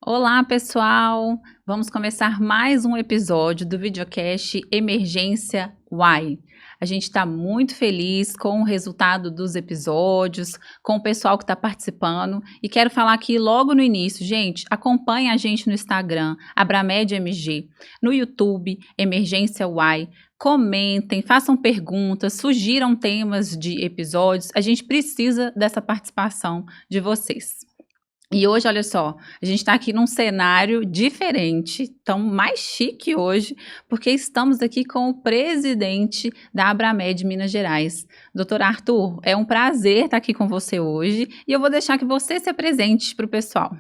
Olá, pessoal! Vamos começar mais um episódio do videocast Emergência Why. A gente está muito feliz com o resultado dos episódios, com o pessoal que está participando e quero falar aqui logo no início, gente, acompanhe a gente no Instagram, AbraMedMG, no YouTube, Emergência Why. Comentem, façam perguntas, sugiram temas de episódios. A gente precisa dessa participação de vocês. E hoje, olha só, a gente está aqui num cenário diferente, tão mais chique hoje, porque estamos aqui com o presidente da Abramed Minas Gerais. Doutor Arthur, é um prazer estar aqui com você hoje e eu vou deixar que você se apresente para o pessoal.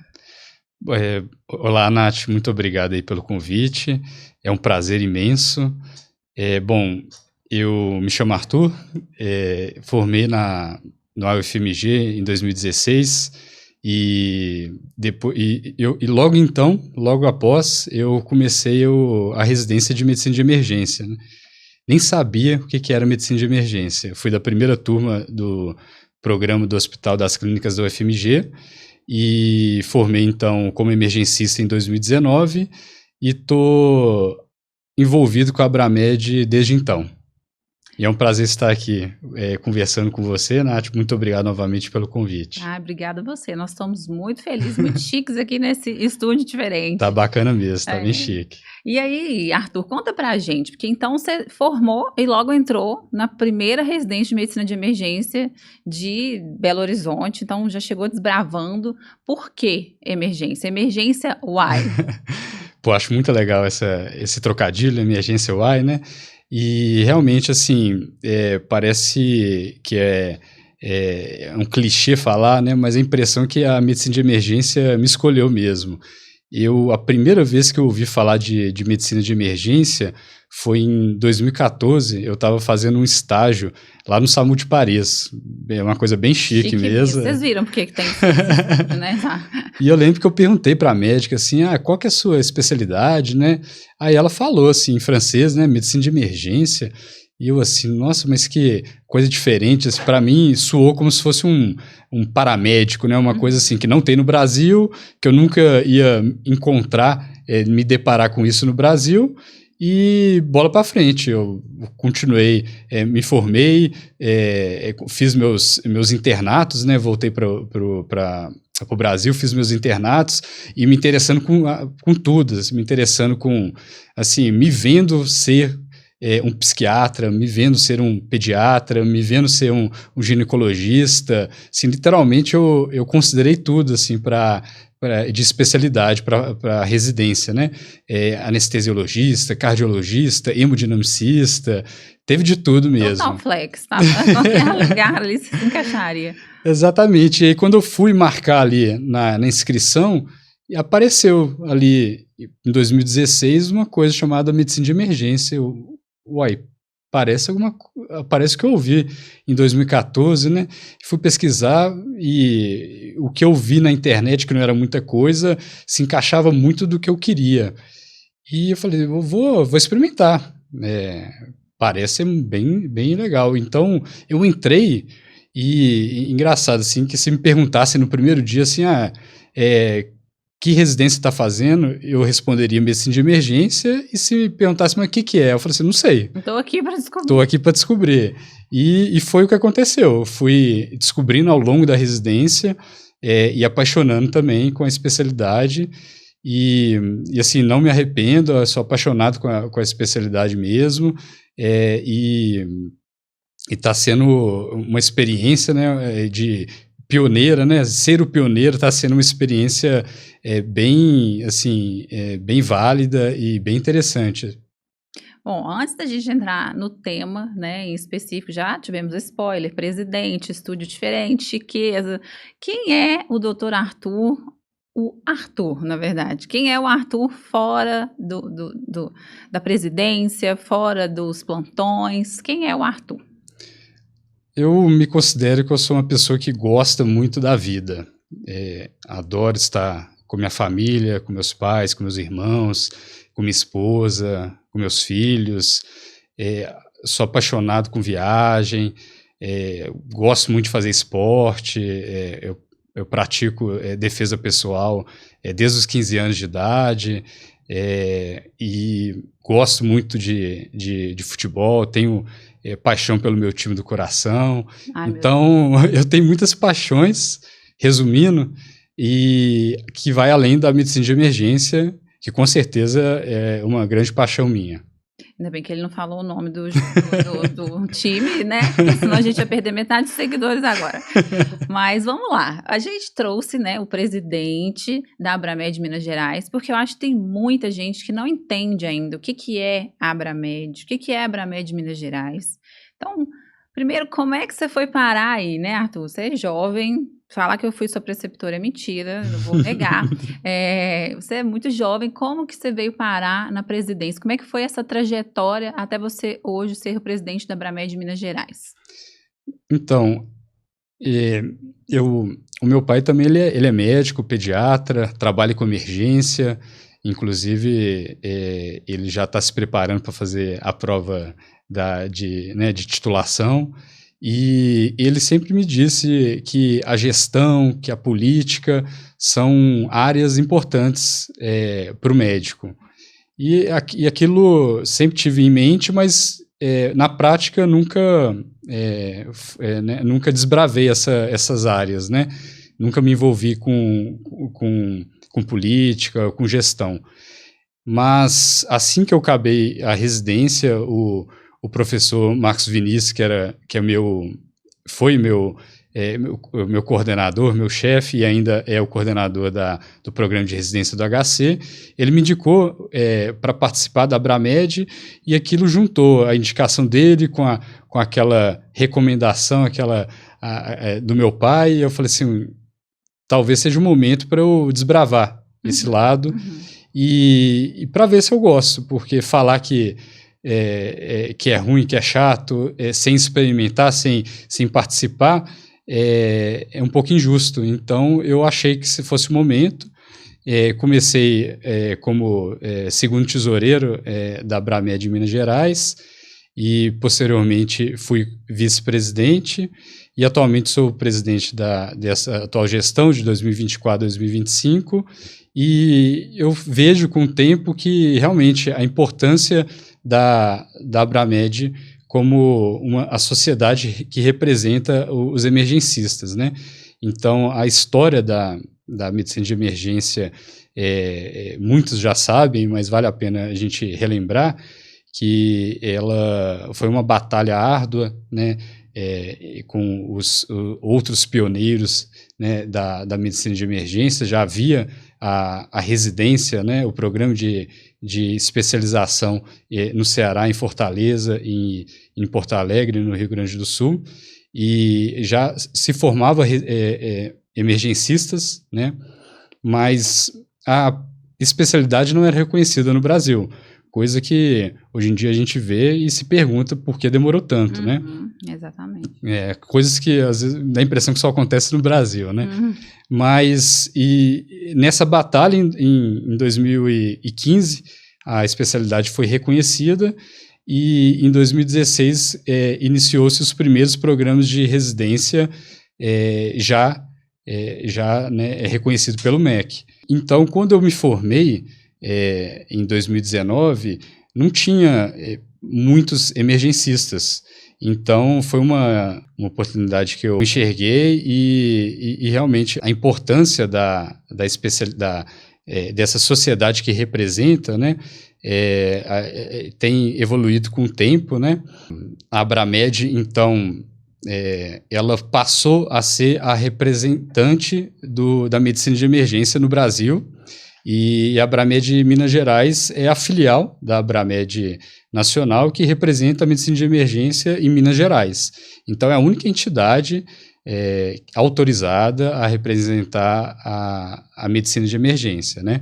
Olá, Nath, muito obrigado aí pelo convite, é um prazer imenso. Bom, eu me chamo Arthur, formei no UFMG em 2016, e logo após, eu comecei a residência de medicina de emergência, né? Nem sabia o que era medicina de emergência. Fui da primeira turma do programa do Hospital das Clínicas da UFMG e formei, então, como emergencista em 2019 e estou envolvido com a Abramed desde então. E é um prazer estar aqui conversando com você, Nath. Muito obrigado novamente pelo convite. Obrigada a você. Nós estamos muito felizes, muito chiques aqui nesse estúdio diferente. Tá bacana mesmo, tá bem chique. E aí, Arthur, conta pra gente, porque então você formou e logo entrou na primeira residência de medicina de emergência de Belo Horizonte, então já chegou desbravando. Por que emergência? Emergência why? Pô, acho muito legal esse trocadilho, emergência why, né? E realmente, assim, parece que é um clichê falar, né? Mas a impressão é que a medicina de emergência me escolheu mesmo. A primeira vez que eu ouvi falar de medicina de emergência foi em 2014, eu estava fazendo um estágio lá no SAMU de Paris, é uma coisa bem chique mesmo. Vocês viram por que tem isso, né? E eu lembro que eu perguntei para a médica assim, qual que é a sua especialidade, né? Aí ela falou assim, em francês, né, medicina de emergência, e eu assim, nossa, mas que coisa diferente, assim, para mim soou como se fosse um paramédico, né, uma coisa assim que não tem no Brasil, que eu nunca ia encontrar, me deparar com isso no Brasil, e bola para frente, eu continuei, me formei, fiz meus internatos, né, voltei para o Brasil, fiz meus internatos e me interessando com tudo, assim, me interessando com, assim, me vendo ser um psiquiatra, me vendo ser um pediatra, me vendo ser um ginecologista, assim, literalmente eu considerei tudo, assim, de especialidade para residência, né? Anestesiologista, cardiologista, hemodinamicista, teve de tudo mesmo. Total flex, tá? Qualquer lugar ali se encaixaria. Exatamente, e aí quando eu fui marcar ali na inscrição, apareceu ali em 2016 uma coisa chamada medicina de emergência. Uai, parece que eu ouvi em 2014, né? Fui pesquisar e o que eu vi na internet, que não era muita coisa, se encaixava muito do que eu queria. E eu falei, eu vou experimentar. Parece bem legal. Então, eu entrei e engraçado, assim, que se me perguntasse no primeiro dia, assim, que residência está fazendo, eu responderia medicina de emergência, e se me perguntasse, mas o que é? Eu falei assim, não sei. Estou aqui para descobrir. Estou aqui para descobrir. E foi o que aconteceu. Eu fui descobrindo ao longo da residência e apaixonando também com a especialidade. E assim, não me arrependo, eu sou apaixonado com a especialidade mesmo. E está sendo uma experiência, né, de pioneira, né? Ser o pioneiro está sendo uma experiência bem válida e bem interessante. Bom, antes da gente entrar no tema, né, em específico, já tivemos spoiler, presidente, estúdio diferente, chiqueza. Quem é o Dr. Arthur? O Arthur, na verdade. Quem é o Arthur fora da presidência, fora dos plantões? Quem é o Arthur? Eu me considero que eu sou uma pessoa que gosta muito da vida. Adoro estar com minha família, com meus pais, com meus irmãos, com minha esposa, com meus filhos. Sou apaixonado com viagem, gosto muito de fazer esporte, eu eu pratico defesa pessoal desde os 15 anos de idade, e gosto muito de futebol, tenho paixão pelo meu time do coração. Então, eu tenho muitas paixões, resumindo, e que vai além da medicina de emergência, que com certeza é uma grande paixão minha. Ainda bem que ele não falou o nome do time, né? Porque senão a gente ia perder metade dos seguidores agora. Mas vamos lá. A gente trouxe, né, o presidente da Abramed Minas Gerais, porque eu acho que tem muita gente que não entende ainda o que é a Abramed, o que é a Abramed Minas Gerais. Então, primeiro, como é que você foi parar aí, né, Arthur? Você é jovem. Falar que eu fui sua preceptora é mentira, não vou negar. Você é muito jovem, como que você veio parar na presidência? Como é que foi essa trajetória até você hoje ser o presidente da Abramed Minas Gerais? Então, o meu pai também ele é médico, pediatra, trabalha com emergência, inclusive ele já está se preparando para fazer a prova de titulação. E ele sempre me disse que a gestão, que a política são áreas importantes para o médico. E aquilo sempre tive em mente, mas na prática nunca desbravei essas áreas, né? Nunca me envolvi com política, com gestão. Mas assim que eu acabei a residência, o professor Marcos Vinícius, foi meu coordenador, meu chefe, e ainda é o coordenador do programa de residência do HC, ele me indicou para participar da Abramed, e aquilo juntou a indicação dele com aquela recomendação do meu pai, e eu falei assim, talvez seja o momento para eu desbravar esse lado, e para ver se eu gosto, porque falar que é ruim, que é chato, sem experimentar, sem participar, é um pouco injusto. Então, eu achei que se fosse o momento, comecei como segundo tesoureiro da Abramed de Minas Gerais, e posteriormente fui vice-presidente, e atualmente sou presidente dessa atual gestão de 2024 a 2025, e eu vejo com o tempo que realmente a importância da Abramed como a sociedade que representa os emergencistas, né? Então, a história da medicina de emergência, muitos já sabem, mas vale a pena a gente relembrar que ela foi uma batalha árdua, né? Com os outros pioneiros, né, da medicina de emergência. Já havia a residência, né, o programa de especialização no Ceará, em Fortaleza, em Porto Alegre, no Rio Grande do Sul, e já se formava emergencistas, né, mas a especialidade não era reconhecida no Brasil, coisa que hoje em dia a gente vê e se pergunta por que demorou tanto, né? Exatamente. Coisas que às vezes dá a impressão que só acontece no Brasil, né? Mas nessa batalha em 2015 a especialidade foi reconhecida, e em 2016 iniciou-se os primeiros programas de residência já reconhecido pelo MEC. Então, quando eu me formei em 2019, não tinha muitos emergencistas. Então, foi uma oportunidade que eu enxerguei, e realmente a importância dessa sociedade que representa, né, tem evoluído com o tempo, né? A Abramed, então, ela passou a ser a representante da medicina de emergência no Brasil, e a Abramed Minas Gerais é a filial da Abramed Nacional, que representa a medicina de emergência em Minas Gerais. Então, é a única entidade autorizada a representar a medicina de emergência, né?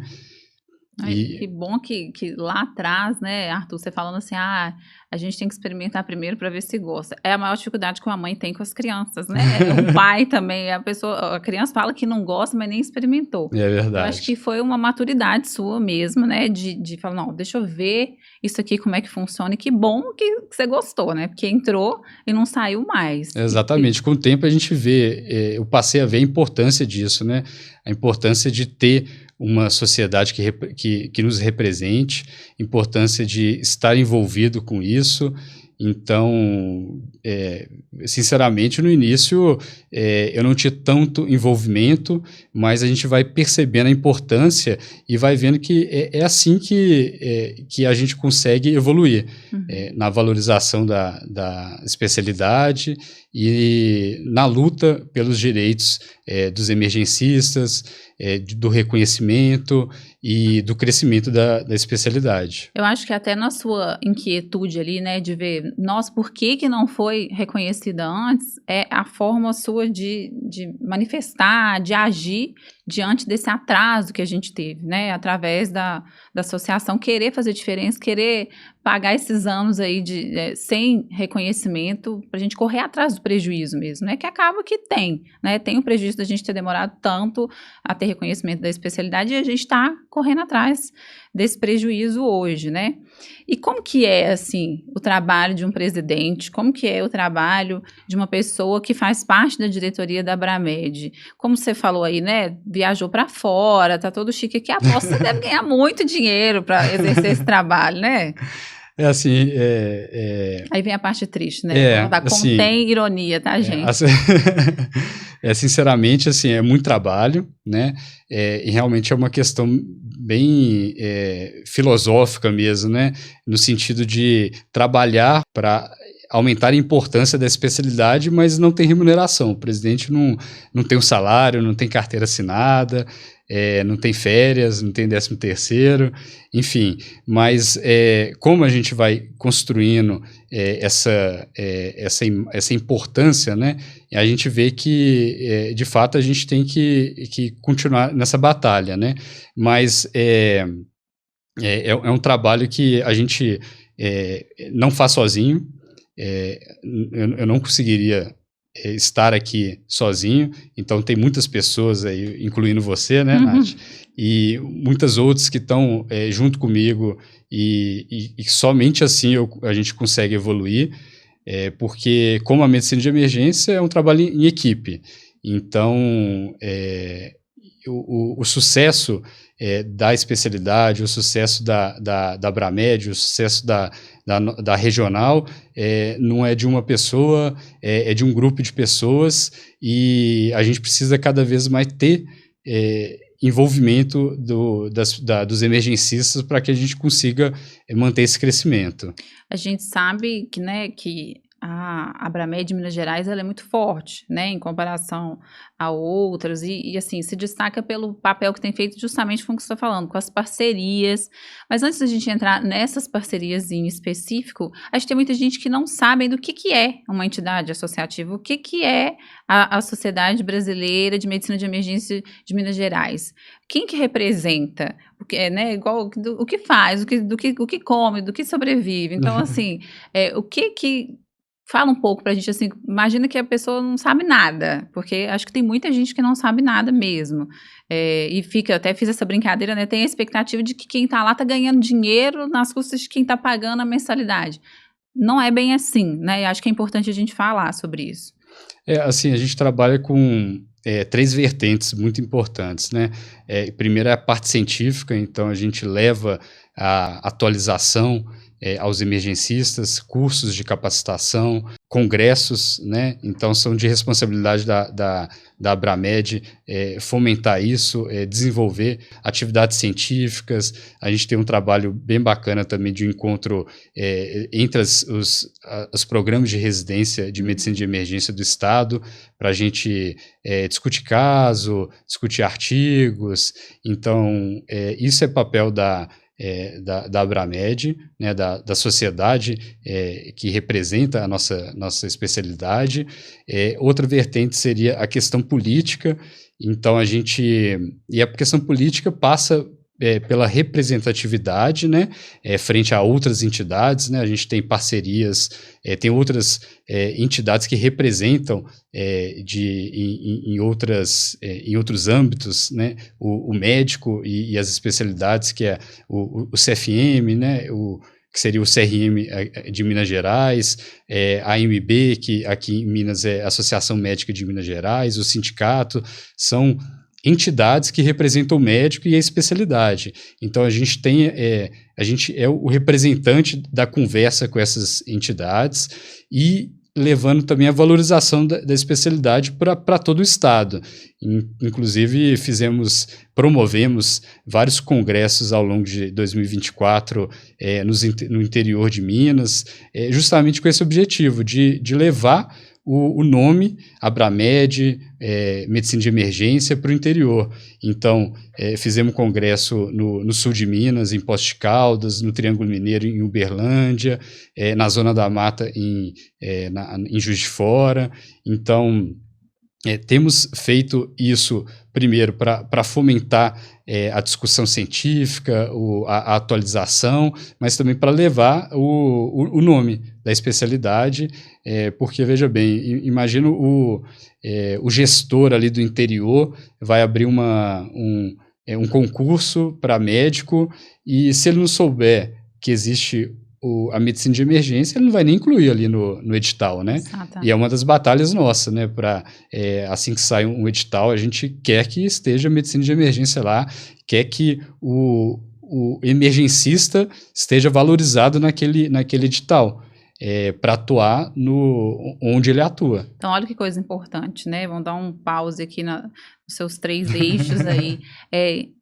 Que bom que lá atrás, né, Arthur, você falando assim, a gente tem que experimentar primeiro para ver se gosta. É a maior dificuldade que uma mãe tem com as crianças, né? Um pai também, a criança fala que não gosta, mas nem experimentou. É verdade. Eu acho que foi uma maturidade sua mesmo, né, de falar, não, deixa eu ver isso aqui, como é que funciona, e que bom que você gostou, né? Porque entrou e não saiu mais. Exatamente. Com o tempo a gente vê, eu passei a ver a importância disso, né? A importância de ter uma sociedade que nos represente, importância de estar envolvido com isso. Então, sinceramente, no início eu não tinha tanto envolvimento, mas a gente vai percebendo a importância e vai vendo que é assim que a gente consegue evoluir, na valorização da especialidade e na luta pelos direitos dos emergencistas, do reconhecimento e do crescimento da especialidade. Eu acho que até na sua inquietude ali, né, de ver, nossa, por que não foi reconhecida antes, é a forma sua de manifestar, de agir diante desse atraso que a gente teve, né, através da associação, querer fazer diferença, querer pagar esses anos aí sem reconhecimento, para a gente correr atrás do prejuízo mesmo, né, que acaba que tem, né, tem o prejuízo da gente ter demorado tanto a ter reconhecimento da especialidade e a gente está correndo atrás desse prejuízo hoje, né? E como que é, assim, o trabalho de um presidente? Como que é o trabalho de uma pessoa que faz parte da diretoria da Abramed? Como você falou aí, né? Viajou para fora, tá todo chique aqui. Aposto que você deve ganhar muito dinheiro para exercer esse trabalho, né? Assim, Aí vem a parte triste, né? Contém ironia, tá, gente? Sinceramente, assim, é muito trabalho, né? E realmente é uma questão bem filosófica mesmo, né? No sentido de trabalhar para aumentar a importância da especialidade, mas não tem remuneração. O presidente não tem um salário, não tem carteira assinada, não tem férias, não tem 13º, enfim. Mas como a gente vai construindo essa importância, né? A gente vê que, de fato, a gente tem que continuar nessa batalha, né? Mas é um trabalho que a gente não faz sozinho. Eu não conseguiria estar aqui sozinho, então tem muitas pessoas aí, incluindo você, né, Nath? E muitas outras que estão junto comigo e somente assim a gente consegue evoluir, porque como a medicina de emergência é um trabalho em equipe, então o sucesso da especialidade, o sucesso da Abramed, o sucesso da regional, não é de uma pessoa, é de um grupo de pessoas, e a gente precisa cada vez mais ter envolvimento dos emergencistas para que a gente consiga manter esse crescimento. A gente sabe que, né, que a Abramed de Minas Gerais ela é muito forte, né, em comparação a outras, e assim, se destaca pelo papel que tem feito justamente com o que você está falando, com as parcerias. Mas antes da gente entrar nessas parcerias em específico, a gente tem muita gente que não sabe do que é uma entidade associativa, o que é a Sociedade Brasileira de Medicina de Emergência de Minas Gerais. Quem que representa? Porque, né, o que faz, o que come, do que sobrevive. Então, assim, o que fala um pouco pra gente, assim, imagina que a pessoa não sabe nada, porque acho que tem muita gente que não sabe nada mesmo, e até fiz essa brincadeira, né, tem a expectativa de que quem tá lá tá ganhando dinheiro nas custas de quem tá pagando a mensalidade. Não é bem assim, né, e acho que é importante a gente falar sobre isso. Assim, a gente trabalha com 3 vertentes muito importantes, né, primeiro é a parte científica, então a gente leva a atualização aos emergencistas, cursos de capacitação, congressos, né? Então são de responsabilidade da Abramed fomentar isso, desenvolver atividades científicas. A gente tem um trabalho bem bacana também de encontro entre os programas de residência de medicina de emergência do Estado, para a gente discutir caso, discutir artigos. Então, isso é papel da Abramed, né, da sociedade que representa a nossa especialidade. Outra vertente seria a questão política. Então, e a questão política passa pela representatividade, né, frente a outras entidades, né, a gente tem parcerias, tem outras entidades que representam em outros âmbitos, né, o médico e as especialidades, que é o CFM, né, que seria o CRM de Minas Gerais, a AMB, que aqui em Minas é a Associação Médica de Minas Gerais, o sindicato, são entidades que representam o médico e a especialidade. Então, a gente é o representante da conversa com essas entidades e levando também a valorização da especialidade para todo o estado. Inclusive, promovemos vários congressos ao longo de 2024 no interior de Minas, justamente com esse objetivo de levar o nome Abramed, Medicina de Emergência, para o interior. Então, fizemos congresso no sul de Minas, em Poços de Caldas, no Triângulo Mineiro, em Uberlândia, na Zona da Mata, em Juiz de Fora. Então, temos feito isso, primeiro, para fomentar a discussão científica, a atualização, mas também para levar o nome da especialidade, porque, veja bem, imagina o gestor ali do interior vai abrir um concurso para médico, e se ele não souber que existe a medicina de emergência, ele não vai nem incluir ali no edital, né? Exatamente. E é uma das batalhas nossas, né? Assim que sai um edital, a gente quer que esteja a medicina de emergência lá, quer que o emergencista esteja valorizado naquele edital, para atuar onde ele atua. Então, olha que coisa importante, né? Vamos dar um pause aqui nos seus 3 eixos aí.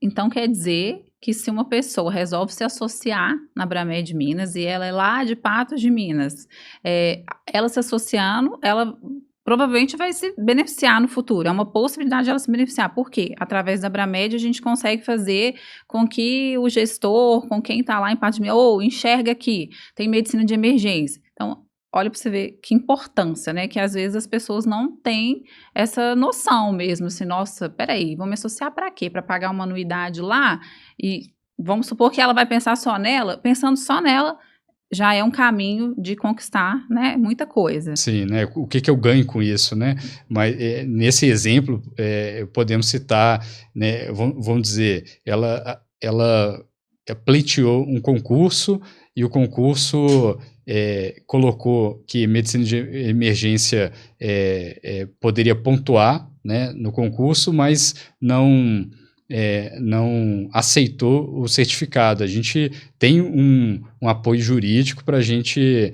Então, quer dizer que se uma pessoa resolve se associar na Abramed Minas e ela é lá de Patos de Minas, ela se associando, ela provavelmente vai se beneficiar no futuro. É uma possibilidade de ela se beneficiar. Por quê? Através da Abramed a gente consegue fazer com que o gestor, com quem está lá em Patos de Minas, enxerga aqui, tem medicina de emergência. Então, olha para você ver que importância, né? Que às vezes as pessoas não têm essa noção mesmo, assim, nossa, peraí, vou me associar para quê? Para pagar uma anuidade lá? E vamos supor que ela vai pensar só nela, pensando só nela, já é um caminho de conquistar, né, muita coisa. Sim, né, o que eu ganho com isso, né? Mas nesse exemplo, podemos citar, né, vamos dizer, ela pleiteou um concurso e o concurso colocou que medicina de emergência poderia pontuar, né, no concurso, mas não aceitou o certificado. A gente tem um apoio jurídico para a gente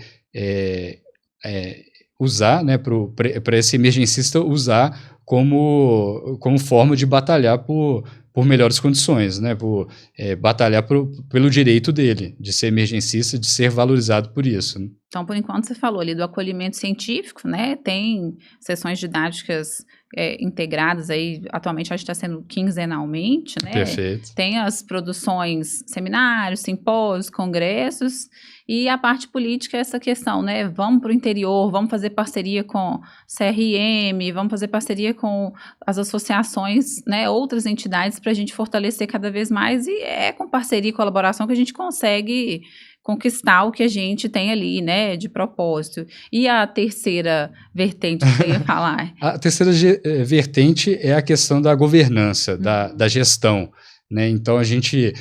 usar, né, para esse emergencista usar como forma de batalhar por melhores condições, né, batalhar pelo direito dele, de ser emergencista, de ser valorizado por isso. Então, por enquanto, você falou ali do acolhimento científico, né, tem sessões didáticas integradas aí, atualmente acho que está sendo quinzenalmente, né? Perfeito. Tem as produções, seminários, simpósios, congressos, e a parte política é essa questão, né? Vamos para o interior, vamos fazer parceria com CRM, vamos fazer parceria com as associações, né? Outras entidades para a gente fortalecer cada vez mais, e com parceria e colaboração que a gente consegue conquistar o que a gente tem ali, né, de propósito. E a terceira vertente que você ia falar? A terceira vertente é a questão da governança, da gestão, né? Então, a gente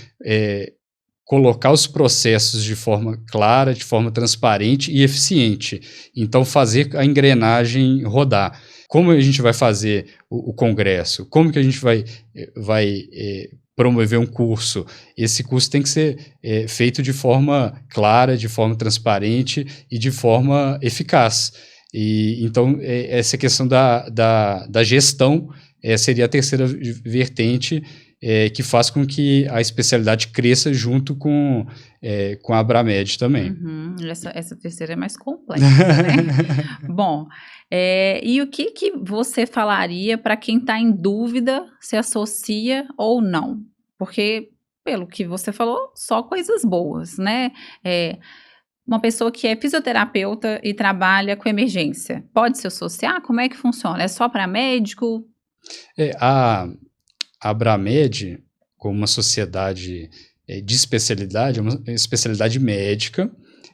colocar os processos de forma clara, de forma transparente e eficiente. Então, fazer a engrenagem rodar. Como a gente vai fazer o congresso? Como que a gente vai promover um curso? Esse curso tem que ser feito de forma clara, de forma transparente e de forma eficaz. Então, essa questão da gestão seria a terceira vertente, que faz com que a especialidade cresça junto com a Abramed também. Uhum, essa terceira é mais complexa, né? Bom, e o que você falaria para quem está em dúvida se associa ou não? Porque, pelo que você falou, só coisas boas, né? Uma pessoa que é fisioterapeuta e trabalha com emergência, pode se associar? Como é que funciona? É só para médico? A Abramed, como uma sociedade de especialidade, é uma especialidade médica.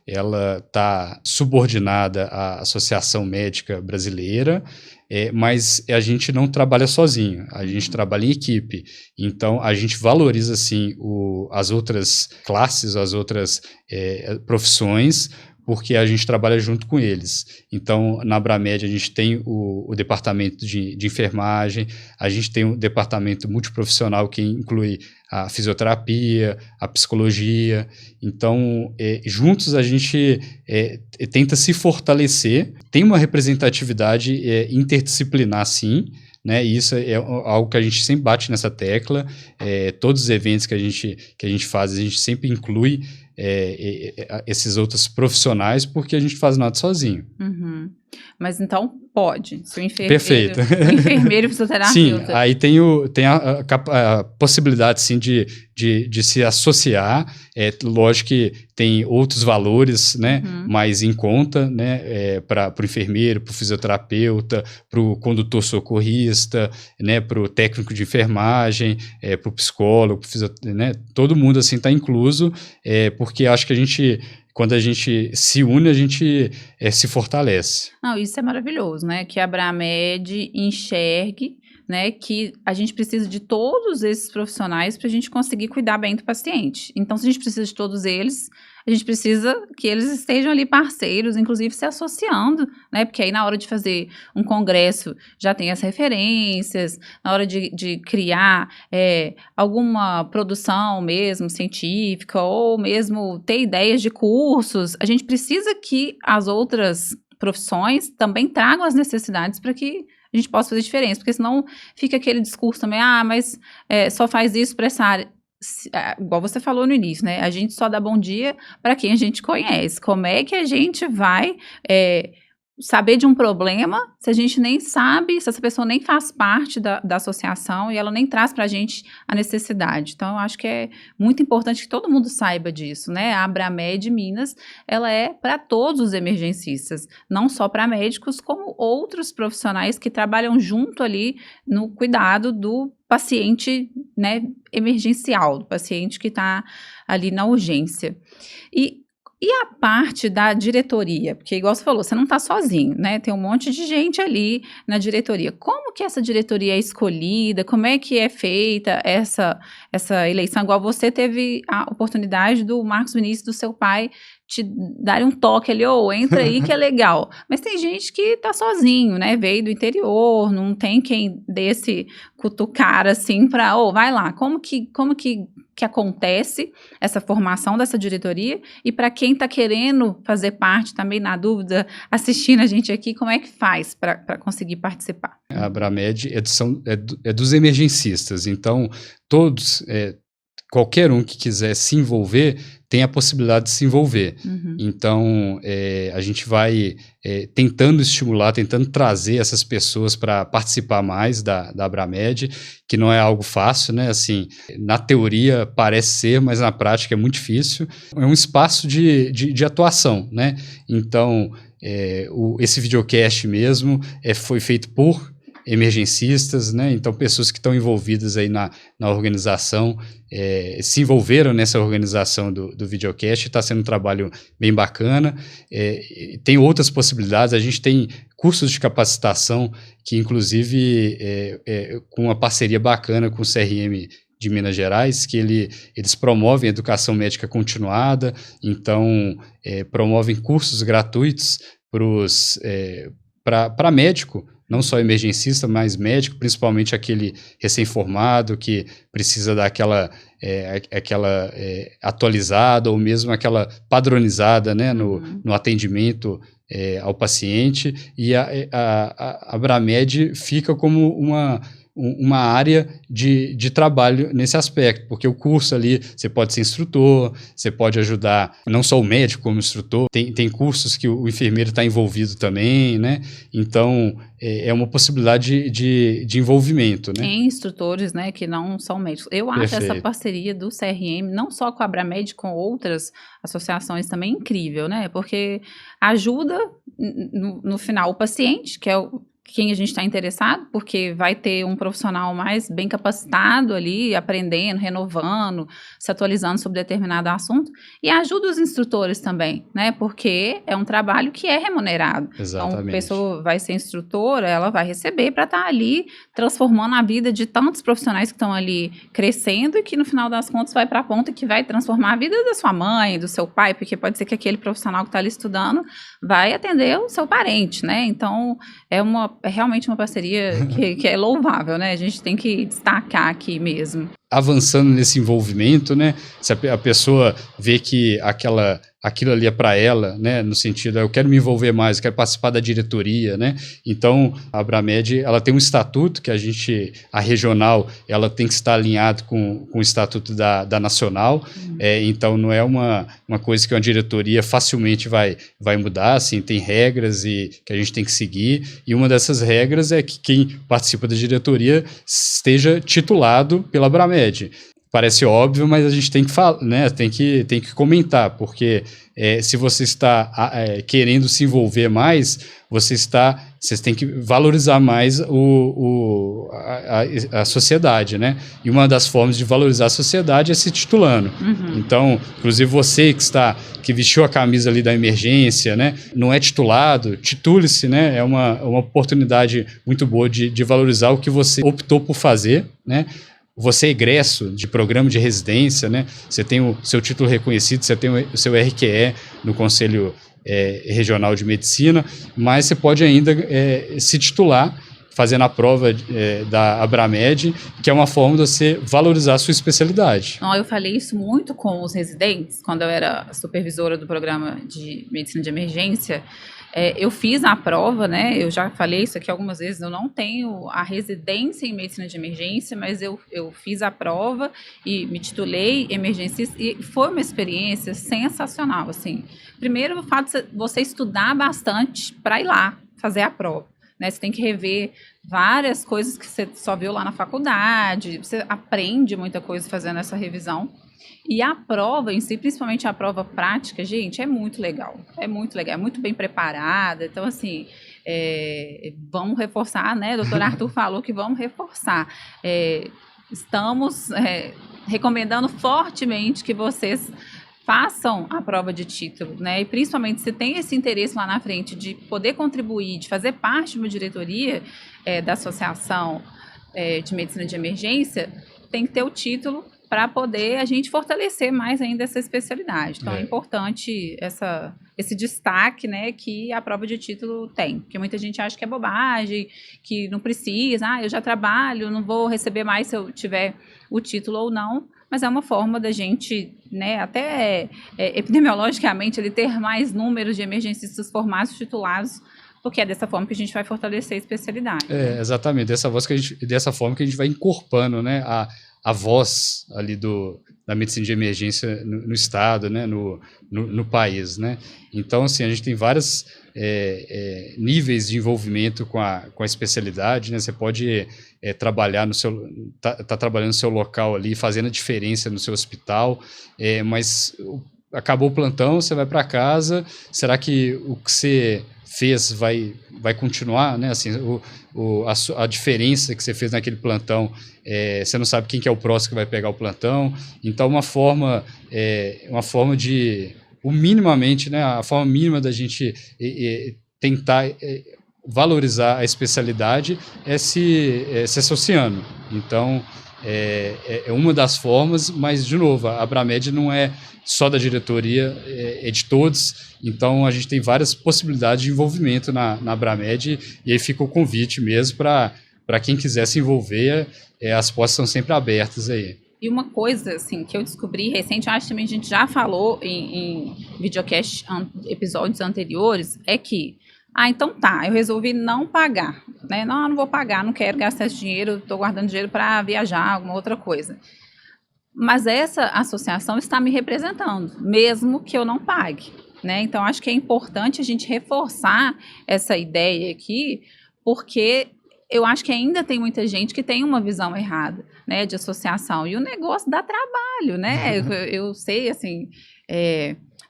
Ela está subordinada à Associação Médica Brasileira, mas a gente não trabalha sozinho, a gente trabalha em equipe. Então, a gente valoriza, assim, as outras classes, as outras profissões, porque a gente trabalha junto com eles. Então, na Abramed, a gente tem o departamento de enfermagem, a gente tem um departamento multiprofissional que inclui a fisioterapia, a psicologia. Então, juntos a gente tenta se fortalecer, tem uma representatividade interdisciplinar, sim, né? E isso é algo que a gente sempre bate nessa tecla. Todos os eventos que a gente faz, a gente sempre inclui esses outros profissionais, porque a gente faz nada sozinho. Uhum. Mas então pode, se o enfermeiro, Perfeito. O enfermeiro e fisioterapeuta. Sim, aí tem a possibilidade, sim, de se associar. Lógico que tem outros valores, né, mais em conta, né, para o enfermeiro, para o fisioterapeuta, para o condutor socorrista, né, para o técnico de enfermagem, para o psicólogo, né, todo mundo assim está incluso, porque acho que quando a gente se une, a gente se fortalece. Não, isso é maravilhoso, né? Que a Abramed enxergue, né, que a gente precisa de todos esses profissionais para a gente conseguir cuidar bem do paciente. Então, se a gente precisa de todos eles, a gente precisa que eles estejam ali parceiros, inclusive se associando, né? Porque aí na hora de fazer um congresso já tem as referências, na hora de criar alguma produção mesmo científica ou mesmo ter ideias de cursos, a gente precisa que as outras profissões também tragam as necessidades para que a gente possa fazer diferença, porque senão fica aquele discurso também, mas só faz isso para essa área. Igual você falou no início, né? A gente só dá bom dia para quem a gente conhece. Como é que a gente vai saber de um problema se a gente nem sabe, se essa pessoa nem faz parte da associação e ela nem traz para a gente a necessidade? Então, eu acho que é muito importante que todo mundo saiba disso, né? A Abramed Minas, ela é para todos os emergencistas, não só para médicos, como outros profissionais que trabalham junto ali no cuidado do paciente, né, emergencial, do paciente que está ali na urgência. E a parte da diretoria? Porque, igual você falou, você não está sozinho, né? Tem um monte de gente ali na diretoria. Como que essa diretoria é escolhida? Como é que é feita essa eleição? Igual você teve a oportunidade do Marcos Vinícius, do seu pai, te dar um toque ali, entra aí que é legal. Mas tem gente que tá sozinho, né? Veio do interior, não tem quem dê esse cutucar assim para, vai lá. Como que acontece essa formação dessa diretoria? E para quem está querendo fazer parte, também na dúvida, assistindo a gente aqui, como é que faz para conseguir participar? A Abramed é dos emergencistas, então todos, qualquer um que quiser se envolver, tem a possibilidade de se envolver. Então, a gente vai tentando estimular, tentando trazer essas pessoas para participar mais da Abramed, que não é algo fácil, né? Assim, na teoria parece ser, mas na prática é muito difícil. É um espaço de atuação, né? Então, esse videocast mesmo foi feito por emergencistas, né? Então pessoas que estão envolvidas aí na organização, se envolveram nessa organização do videocast, está sendo um trabalho bem bacana. Tem outras possibilidades, a gente tem cursos de capacitação que inclusive com uma parceria bacana com o CRM de Minas Gerais, que eles promovem educação médica continuada, então promovem cursos gratuitos para médico, não só emergencista, mas médico, principalmente aquele recém-formado que precisa dar aquela atualizada ou mesmo aquela padronizada, né, no atendimento ao paciente, e a Abramed fica como uma área de trabalho nesse aspecto, porque o curso ali, você pode ser instrutor, você pode ajudar não só o médico como o instrutor, tem cursos que o enfermeiro está envolvido também, né? Então, é uma possibilidade de envolvimento, né? Tem instrutores, né, que não são médicos. Eu acho essa parceria do CRM, não só com a Abramed, com outras associações também incrível, né? Porque ajuda, no final, o paciente, que é quem a gente está interessado, porque vai ter um profissional mais bem capacitado ali, aprendendo, renovando, se atualizando sobre determinado assunto, e ajuda os instrutores também, né? Porque é um trabalho que é remunerado. Então, a Exatamente. pessoa vai ser instrutora, ela vai receber para estar ali transformando a vida de tantos profissionais que estão ali crescendo e que no final das contas vai para a ponta que vai transformar a vida da sua mãe, do seu pai, porque pode ser que aquele profissional que está ali estudando vai atender o seu parente, né? Então, é realmente uma parceria que é louvável, né? A gente tem que destacar aqui mesmo. Avançando nesse envolvimento, né? Se a pessoa vê que aquilo ali é para ela, né? No sentido, eu quero me envolver mais, eu quero participar da diretoria, né? Então, a Abramed, ela tem um estatuto que a regional, ela tem que estar alinhado com o estatuto da nacional, então não é uma coisa que uma diretoria facilmente vai mudar, assim, tem regras que a gente tem que seguir, e uma dessas regras é que quem participa da diretoria esteja titulado pela Abramed. Parece óbvio, mas a gente tem que falar, né? Tem que comentar, porque se você está querendo se envolver mais, vocês têm que valorizar mais a sociedade, né? E uma das formas de valorizar a sociedade é se titulando. Uhum. Então, inclusive você que vestiu a camisa ali da emergência, né? Não é titulado, titule-se, né? É uma oportunidade muito boa de valorizar o que você optou por fazer, né? Você é egresso de programa de residência, né? Você tem o seu título reconhecido, você tem o seu RQE no Conselho Regional de Medicina, mas você pode ainda se titular fazendo a prova da Abramed, que é uma forma de você valorizar a sua especialidade. Eu falei isso muito com os residentes, quando eu era supervisora do programa de medicina de emergência. Eu fiz a prova, né? Eu já falei isso aqui algumas vezes, eu não tenho a residência em medicina de emergência, mas eu fiz a prova e me titulei emergencista e foi uma experiência sensacional, assim. Primeiro, o fato de você estudar bastante para ir lá fazer a prova, né? Você tem que rever várias coisas que você só viu lá na faculdade, você aprende muita coisa fazendo essa revisão. E a prova em si, principalmente a prova prática, gente, é muito legal, é muito bem preparada. Então, assim, vamos reforçar, né? O doutor Arthur falou que vamos reforçar. Estamos recomendando fortemente que vocês façam a prova de título, né? E principalmente se tem esse interesse lá na frente de poder contribuir, de fazer parte de uma diretoria da Associação de Medicina de Emergência, tem que ter o título para poder a gente fortalecer mais ainda essa especialidade. Então, é importante esse destaque, né, que a prova de título tem. Porque muita gente acha que é bobagem, que não precisa, eu já trabalho, não vou receber mais se eu tiver o título ou não. Mas é uma forma da gente, né, até epidemiologicamente, ele ter mais números de emergencistas formados, titulados, porque é dessa forma que a gente vai fortalecer a especialidade. Exatamente, dessa forma que a gente vai incorporando, né, a voz ali da medicina de emergência no estado, né, no país, né? Então, assim, a gente tem vários níveis de envolvimento com a especialidade, né? Você pode trabalhar tá trabalhando no seu local ali, fazendo a diferença no seu hospital, mas acabou o plantão, você vai para casa, será que o que você fez vai continuar, né? Assim, a diferença que você fez naquele plantão, você não sabe quem que é o próximo que vai pegar o plantão. Então, uma forma de, minimamente, né? A forma mínima da gente tentar valorizar a especialidade é se associando. Então, é uma das formas, mas, de novo, a Abramed não é só da diretoria, é de todos. Então, a gente tem várias possibilidades de envolvimento na Abramed, e aí fica o convite mesmo para quem quiser se envolver, as portas estão sempre abertas aí. E uma coisa, assim, que eu descobri recente, eu acho que também a gente já falou em videocast, episódios anteriores, é que, então tá, eu resolvi não pagar, né? Não vou pagar, não quero gastar esse dinheiro, estou guardando dinheiro para viajar, alguma outra coisa. Mas essa associação está me representando, mesmo que eu não pague, né? Então, acho que é importante a gente reforçar essa ideia aqui, porque eu acho que ainda tem muita gente que tem uma visão errada, né, de associação. E o negócio dá trabalho, né? Eu sei, assim,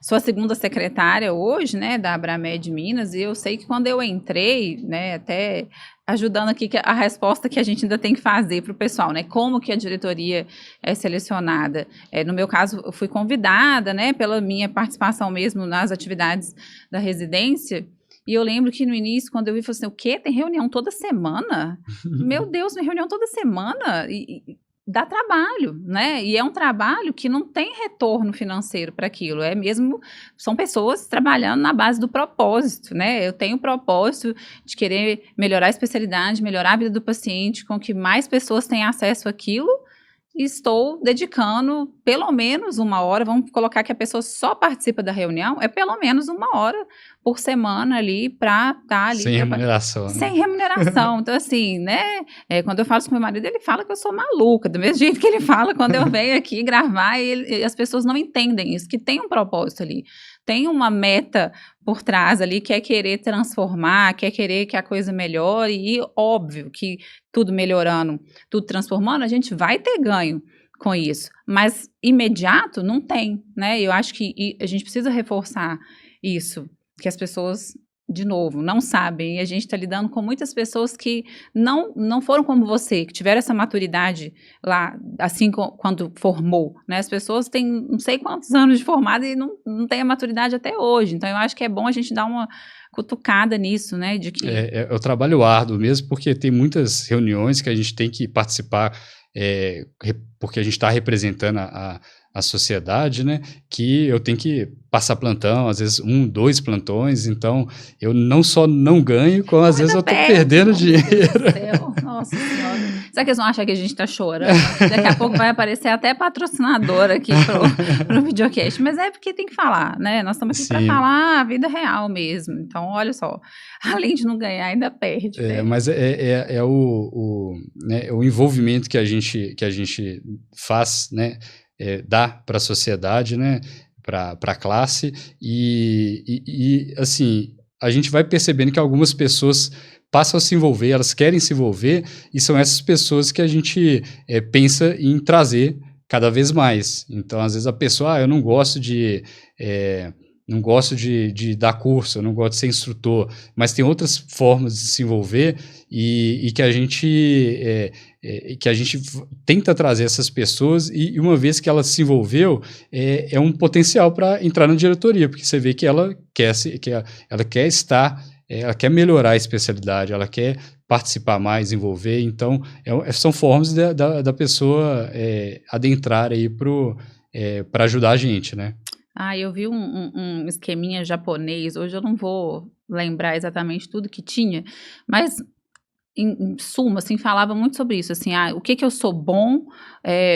sou a segunda secretária hoje, né, da Abramed Minas, e eu sei que quando eu entrei, né, até ajudando aqui a resposta que a gente ainda tem que fazer para o pessoal, né, como que a diretoria é selecionada. No meu caso, eu fui convidada, né, pela minha participação mesmo nas atividades da residência. E eu lembro que no início, quando eu vi, eu falei assim, o quê? Tem reunião toda semana? Meu Deus, tem reunião toda semana? E dá trabalho, né? E é um trabalho que não tem retorno financeiro para aquilo. É mesmo, são pessoas trabalhando na base do propósito, né? Eu tenho o propósito de querer melhorar a especialidade, melhorar a vida do paciente, com que mais pessoas tenham acesso àquilo. E estou dedicando pelo menos 1 hora, vamos colocar que a pessoa só participa da reunião, é pelo menos 1 hora por semana ali para estar ali. Sem remuneração, Sem né? remuneração. Então, assim, né? Quando eu falo isso com meu marido, ele fala que eu sou maluca, do mesmo jeito que ele fala quando eu venho aqui gravar, e as pessoas não entendem isso, que tem um propósito ali. Tem uma meta por trás ali, que é querer transformar, que é querer que a coisa melhore, e óbvio que tudo melhorando, tudo transformando, a gente vai ter ganho com isso, mas imediato não tem, né? Eu acho que a gente precisa reforçar isso, que as pessoas, de novo, não sabem, e a gente está lidando com muitas pessoas que não foram como você, que tiveram essa maturidade lá, assim, quando formou, né? As pessoas têm não sei quantos anos de formada e não têm a maturidade até hoje, então eu acho que é bom a gente dar uma cutucada nisso, né? De que... É o trabalho árduo mesmo, porque tem muitas reuniões que a gente tem que participar, porque a gente está representando a sociedade, né, que eu tenho que passar plantão, às vezes 1, 2 plantões, então eu não só não ganho, como às vezes eu tô perdendo dinheiro. Nossa Senhora. Será que eles vão achar que a gente tá chorando? Daqui a pouco vai aparecer até patrocinador aqui pro videocast, mas é porque tem que falar, né, nós estamos aqui para falar a vida real mesmo, então olha só, além de não ganhar, ainda perde. Mas é o envolvimento que a gente faz, né, dá para a sociedade, né, para a classe, e assim, a gente vai percebendo que algumas pessoas passam a se envolver, elas querem se envolver, e são essas pessoas que a gente pensa em trazer cada vez mais. Então, às vezes a pessoa, eu não gosto de dar curso, eu não gosto de ser instrutor, mas tem outras formas de se envolver, e que a gente tenta trazer essas pessoas, e uma vez que ela se envolveu, é um potencial para entrar na diretoria, porque você vê que ela quer estar, ela quer melhorar a especialidade, ela quer participar mais, envolver, então são formas da pessoa adentrar aí para ajudar a gente, né? Eu vi um esqueminha japonês, hoje eu não vou lembrar exatamente tudo que tinha, mas em suma, assim, falava muito sobre isso, assim, o que eu sou bom,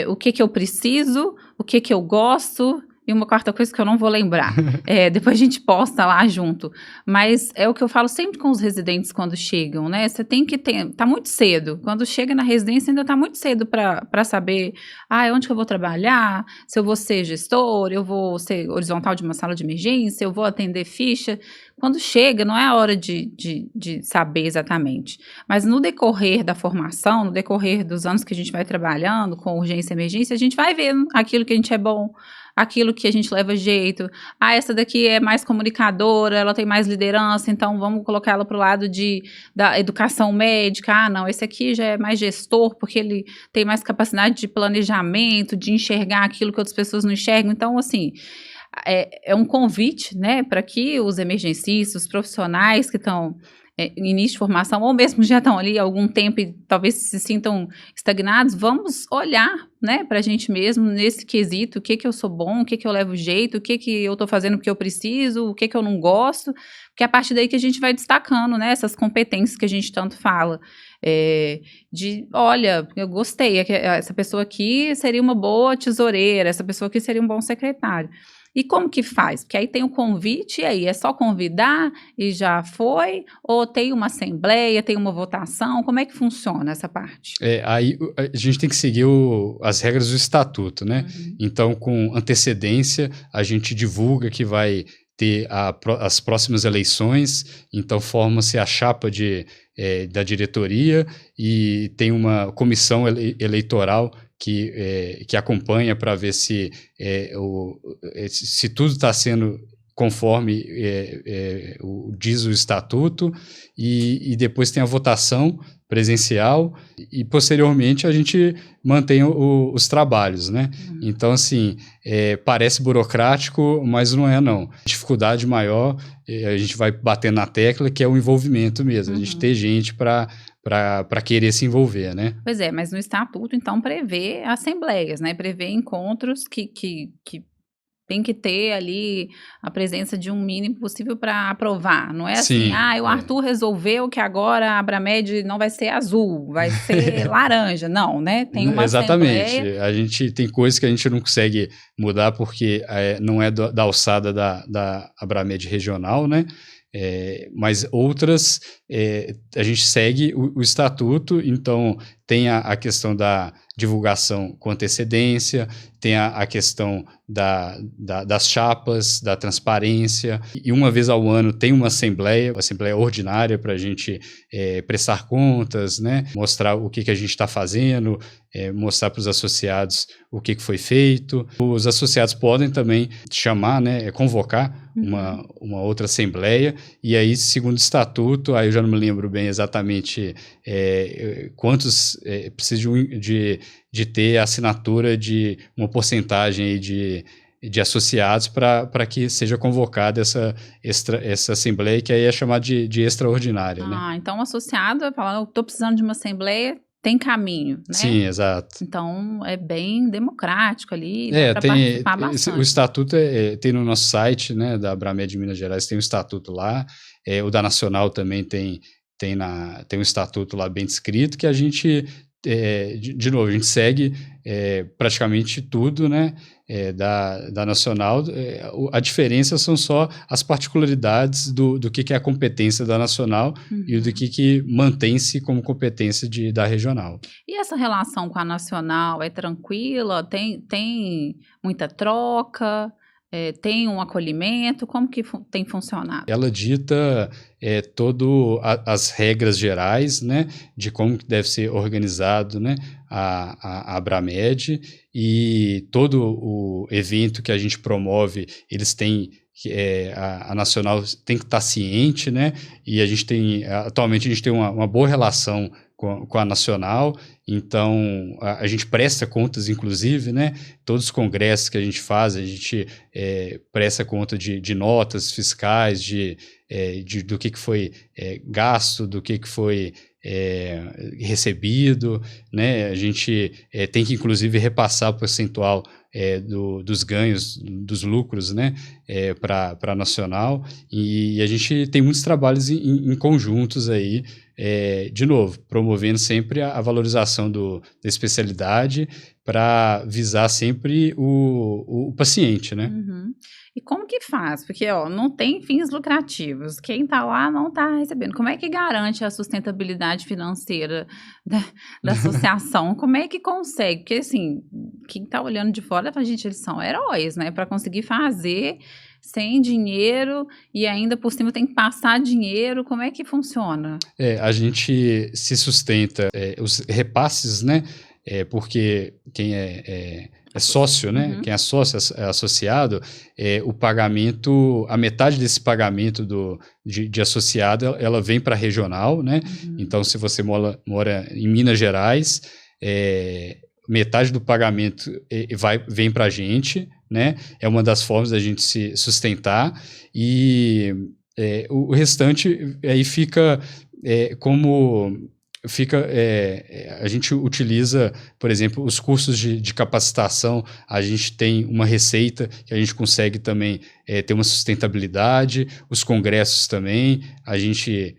o que eu preciso, o que eu gosto, e uma quarta coisa que eu não vou lembrar. Depois a gente posta lá junto. Mas é o que eu falo sempre com os residentes quando chegam, né? Você tem que tá muito cedo. Quando chega na residência, ainda tá muito cedo para saber, onde que eu vou trabalhar, se eu vou ser gestor, eu vou ser horizontal de uma sala de emergência, eu vou atender ficha. Quando chega, não é a hora de saber exatamente. Mas no decorrer da formação, no decorrer dos anos que a gente vai trabalhando com urgência e emergência, a gente vai vendo aquilo que a gente é bom, aquilo que a gente leva jeito. Essa daqui é mais comunicadora, ela tem mais liderança, então vamos colocar ela para o lado da educação médica. Não, esse aqui já é mais gestor, porque ele tem mais capacidade de planejamento, de enxergar aquilo que outras pessoas não enxergam. Então, assim, é um convite, né, para que os emergencistas, os profissionais que estão em início de formação, ou mesmo já estão ali há algum tempo e talvez se sintam estagnados, vamos olhar, né, para a gente mesmo nesse quesito, o que eu sou bom, o que eu levo jeito, o que eu estou fazendo porque eu preciso, o que eu não gosto, porque é a partir daí que a gente vai destacando, né, essas competências que a gente tanto fala, olha, eu gostei, essa pessoa aqui seria uma boa tesoureira, essa pessoa aqui seria um bom secretário. E como que faz? Porque aí tem o convite, e aí é só convidar e já foi? Ou tem uma assembleia, tem uma votação? Como é que funciona essa parte? Aí a gente tem que seguir as regras do estatuto, né? Uhum. Então, com antecedência, a gente divulga que vai ter as próximas eleições, então forma-se a chapa da diretoria e tem uma comissão eleitoral que acompanha para ver se tudo está sendo conforme diz o estatuto, e depois tem a votação presencial e posteriormente a gente mantém os trabalhos, né? Então, assim, parece burocrático, mas não é, não. A dificuldade maior, a gente vai batendo na tecla, que é o envolvimento mesmo, a gente ter gente para querer se envolver, né? Pois é, mas no estatuto, então, prevê assembleias, né? Prevê encontros que tem que ter ali a presença de um mínimo possível para aprovar. Não é assim, o Arthur resolveu que agora a Abramed não vai ser azul, vai ser laranja. Não, né? Tem uma Exatamente. assembleia. A gente tem coisas que a gente não consegue mudar porque não é da alçada da Abramed regional, né? Mas outras a gente segue o estatuto, então tem a questão da divulgação com antecedência, tem a questão das chapas, da transparência, e uma vez ao ano tem uma assembleia ordinária para a gente prestar contas, né, mostrar o que a gente está fazendo, mostrar para os associados o que foi feito. Os associados podem também chamar, né, convocar uma outra assembleia, e aí, segundo o estatuto, aí eu já não me lembro bem exatamente quantos precisam de ter a assinatura de uma porcentagem aí de associados para que seja convocada essa assembleia, que aí é chamada de extraordinária, né? Então o associado vai falar, eu estou precisando de uma assembleia, tem caminho, né? Sim, exato. Então é bem democrático ali, dá para participar bastante. O estatuto tem no nosso site, né, da Abramed de Minas Gerais, tem o estatuto lá, o da Nacional também tem um estatuto lá bem descrito, que a gente, de novo, a gente segue praticamente tudo, né, da Nacional. A diferença são só as particularidades do que é a competência da Nacional e do que mantém-se como competência da regional. E essa relação com a Nacional é tranquila? Tem muita troca? Tem um acolhimento? Como que tem funcionado? Ela dita todas as regras gerais, né, de como deve ser organizado, né, a Abramed, e todo o evento que a gente promove, eles têm a Nacional tem que estar ciente, né, e atualmente a gente tem uma boa relação com a Nacional, então a gente presta contas, inclusive, né, todos os congressos que a gente faz, a gente presta conta de notas fiscais, do que foi gasto, do que foi recebido, né, a gente tem que, inclusive, repassar o percentual dos ganhos, dos lucros, né, para a Nacional, e a gente tem muitos trabalhos em conjuntos aí, de novo, promovendo sempre a valorização da especialidade para visar sempre o paciente, né? E como que faz? Porque, não tem fins lucrativos. Quem está lá não está recebendo. Como é que garante a sustentabilidade financeira da associação? Como é que consegue? Porque, assim, quem está olhando de fora, fala, gente, eles são heróis, né? Para conseguir fazer sem dinheiro e ainda por cima tem que passar dinheiro. Como é que funciona? A gente se sustenta, os repasses, né? Porque quem é sócio, né? Quem é sócio, é associado, o pagamento, a metade desse pagamento de associado, ela vem para a regional, né? Então, se você mora em Minas Gerais, metade do pagamento vem para a gente, né? É uma das formas da gente se sustentar, e o restante aí fica a gente utiliza, por exemplo, os cursos de capacitação, a gente tem uma receita que a gente consegue também ter uma sustentabilidade, os congressos também, a gente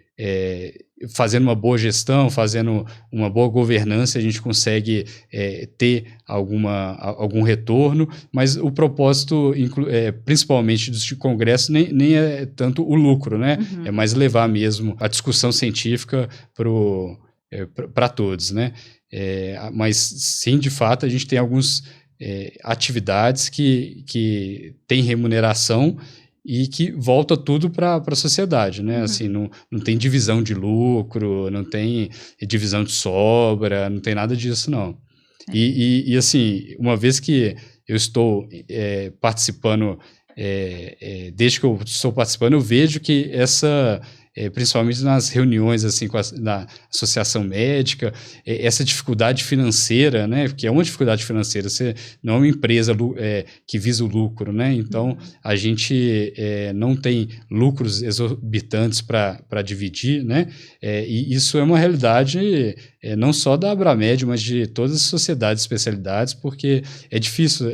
fazendo uma boa gestão, fazendo uma boa governança, a gente consegue ter algum retorno, mas o propósito, principalmente dos congressos, nem é tanto o lucro, né? É mais levar mesmo a discussão científica para todos, né? Mas sim, de fato, a gente tem algumas atividades que têm remuneração, e que volta tudo para a sociedade, né? Uhum. Assim, não tem divisão de lucro, não tem divisão de sobra, não tem nada disso, não. É. Assim, uma vez que eu estou participando, desde que eu estou participando, eu vejo que principalmente nas reuniões assim na associação médica, essa dificuldade financeira, né, porque é uma dificuldade financeira, você não é uma empresa que visa o lucro, né, então a gente não tem lucros exorbitantes para dividir, né, e isso é uma realidade não só da Abramed, mas de todas as sociedades e especialidades, porque é difícil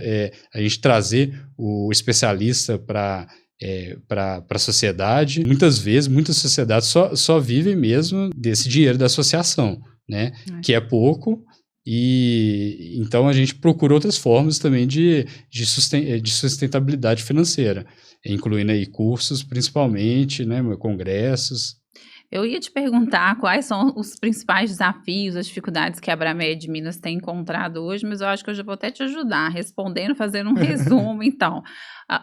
a gente trazer o especialista para a sociedade. Muitas vezes, muitas sociedades só vivem mesmo desse dinheiro da associação, né? Que é pouco, e então a gente procura outras formas também de sustentabilidade financeira, incluindo aí cursos, principalmente, né? Congressos. Eu ia te perguntar quais são os principais desafios, as dificuldades que a Abramed Minas tem encontrado hoje, mas eu acho que eu já vou até te ajudar respondendo, fazendo um resumo, então.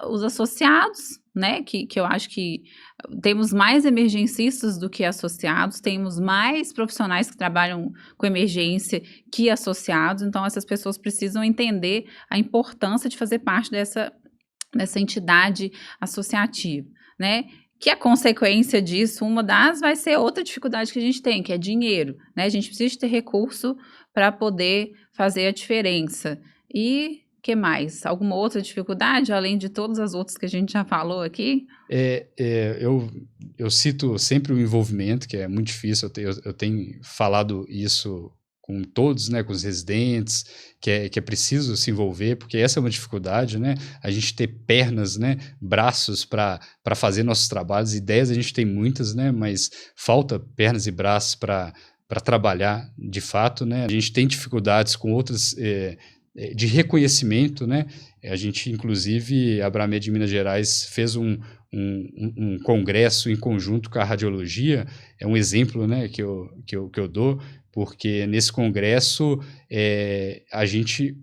Os associados, né, que eu acho que temos mais emergencistas do que associados, temos mais profissionais que trabalham com emergência que associados, então essas pessoas precisam entender a importância de fazer parte dessa entidade associativa, né? Que a consequência disso, uma das vai ser outra dificuldade que a gente tem, que é dinheiro, né? A gente precisa ter recurso para poder fazer a diferença. E que mais? Alguma outra dificuldade, além de todas as outras que a gente já falou aqui? Eu cito sempre o envolvimento, que é muito difícil, eu tenho falado isso com todos, né, com os residentes, que é preciso se envolver, porque essa é uma dificuldade, né, a gente ter pernas, né, braços para fazer nossos trabalhos, ideias a gente tem muitas, né, mas falta pernas e braços para trabalhar de fato, né, a gente tem dificuldades com outras de reconhecimento, né, a gente inclusive, a Abramed de Minas Gerais fez um congresso em conjunto com a radiologia, é um exemplo, né, que eu dou, porque nesse congresso a gente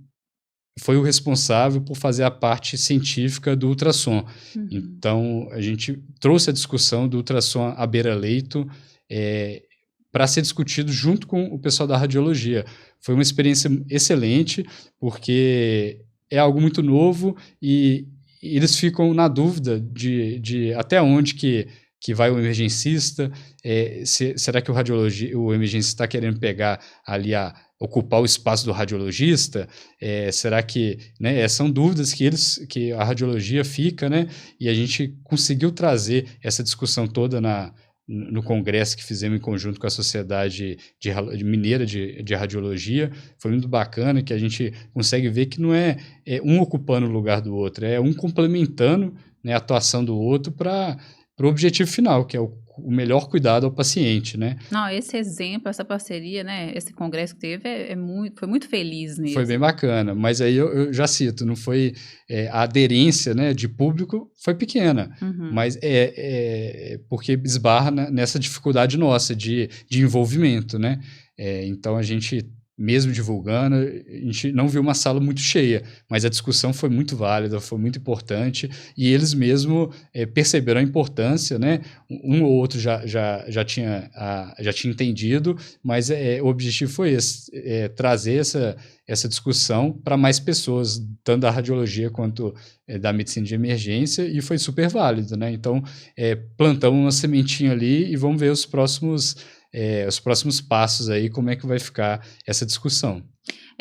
foi o responsável por fazer a parte científica do ultrassom. Então, a gente trouxe a discussão do ultrassom à beira-leito para ser discutido junto com o pessoal da radiologia. Foi uma experiência excelente, porque é algo muito novo e eles ficam na dúvida de até onde que vai o emergencista, será que o emergencista está querendo pegar ali ocupar o espaço do radiologista? Será que, né, são dúvidas que a radiologia fica, né? E a gente conseguiu trazer essa discussão toda no congresso que fizemos em conjunto com a Sociedade Mineira de Radiologia. Foi muito bacana, que a gente consegue ver que não é um ocupando o lugar do outro, é um complementando, né, a atuação do outro para o objetivo final, que é o melhor cuidado ao paciente, né? Não, esse exemplo, essa parceria, né, esse congresso que teve foi muito feliz mesmo. Foi bem bacana, mas aí eu já cito, não foi a aderência, né, de público foi pequena, mas porque esbarra nessa dificuldade nossa de envolvimento, né? Então a gente, mesmo divulgando, a gente não viu uma sala muito cheia, mas a discussão foi muito válida, foi muito importante, e eles mesmo perceberam a importância, né? Um ou outro já tinha entendido, mas o objetivo foi esse, trazer essa discussão para mais pessoas, tanto da radiologia quanto da medicina de emergência, e foi super válido, né? Então, plantamos uma sementinha ali e vamos ver os próximos passos aí, como é que vai ficar essa discussão.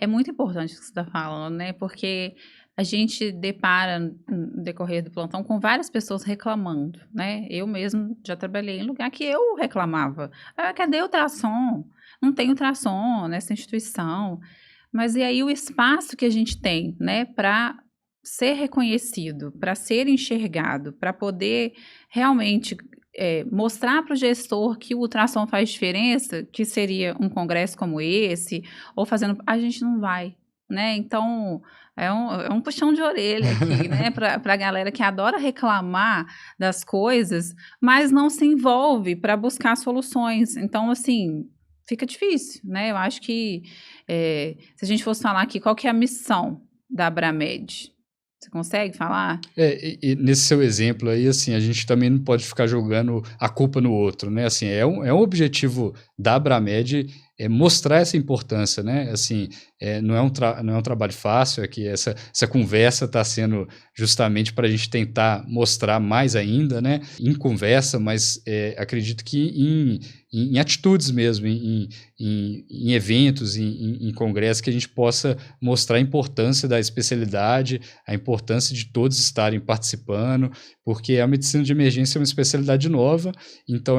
É muito importante o que você está falando, né? Porque a gente depara no decorrer do plantão com várias pessoas reclamando, né? Eu mesmo já trabalhei em lugar que eu reclamava. Cadê o ultrassom? Não tem ultrassom nessa instituição. Mas e aí o espaço que a gente tem, né, para ser reconhecido, para ser enxergado, para poder realmente mostrar para o gestor que o ultrassom faz diferença, que seria um congresso como esse, ou fazendo... A gente não vai, né? Então, é um puxão de orelha aqui, né? Para a galera que adora reclamar das coisas, mas não se envolve para buscar soluções. Então, assim, fica difícil, né? Eu acho que se a gente fosse falar aqui, qual que é a missão da Abramed? Você consegue falar? E nesse seu exemplo aí, assim, a gente também não pode ficar jogando a culpa no outro, né? Assim, é um objetivo da Abramed mostrar essa importância, né? Assim, não é um trabalho fácil, é que essa conversa está sendo justamente para a gente tentar mostrar mais ainda, né? Em conversa, mas acredito que em atitudes mesmo, em eventos, em congressos, que a gente possa mostrar a importância da especialidade, a importância de todos estarem participando, porque a medicina de emergência é uma especialidade nova, então